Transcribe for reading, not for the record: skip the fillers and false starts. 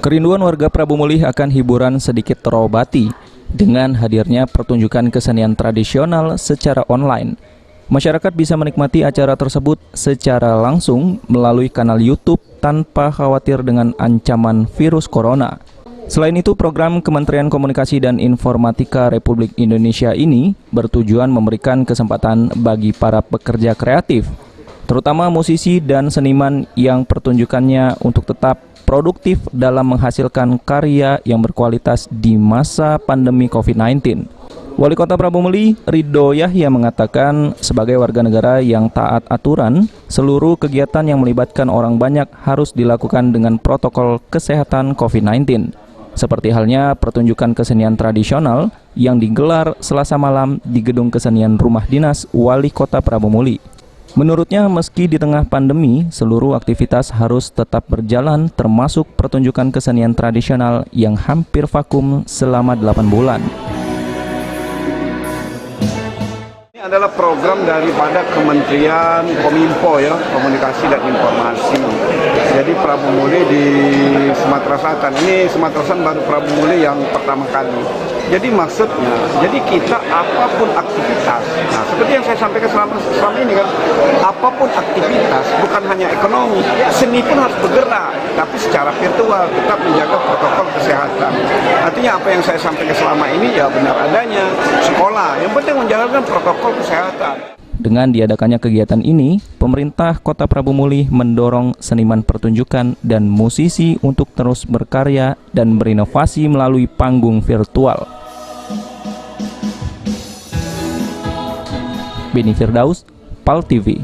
Kerinduan warga Prabu Mulih akan hiburan sedikit terobati dengan hadirnya pertunjukan kesenian tradisional secara online. Masyarakat bisa menikmati acara tersebut secara langsung melalui kanal YouTube tanpa khawatir dengan ancaman virus corona. Selain itu, program Kementerian Komunikasi dan Informatika Republik Indonesia ini bertujuan memberikan kesempatan bagi para pekerja kreatif, terutama musisi dan seniman yang pertunjukannya untuk tetap produktif dalam menghasilkan karya yang berkualitas di masa pandemi COVID-19. Wali Kota Prabu Mulih, Ridho Yahya, mengatakan sebagai warga negara yang taat aturan, seluruh kegiatan yang melibatkan orang banyak harus dilakukan dengan protokol kesehatan COVID-19. Seperti halnya pertunjukan kesenian tradisional yang digelar Selasa malam di Gedung Kesenian Rumah Dinas Wali Kota Prabu Mulih. Menurutnya, meski di tengah pandemi, seluruh aktivitas harus tetap berjalan, termasuk pertunjukan kesenian tradisional yang hampir vakum selama 8 bulan. Ini adalah program daripada Kementerian Kominfo, ya, Komunikasi dan Informasi. Jadi Prabu Mulih di Sumatera Selatan, ini Sumatera Selatan baru Prabu Mulih yang pertama kali. Jadi maksudnya, jadi kita apapun aktivitas, nah seperti yang saya sampaikan selama ini kan, apapun aktivitas, bukan hanya ekonomi, seni pun harus bergerak, tapi secara virtual, tetap menjaga protokol kesehatan. Artinya apa yang saya sampaikan selama ini ya benar adanya, sekolah, yang penting menjalankan protokol kesehatan. Dengan diadakannya kegiatan ini, pemerintah Kota Prabu Mulih mendorong seniman pertunjukan dan musisi untuk terus berkarya dan berinovasi melalui panggung virtual. Beni Firdaus, PAL TV.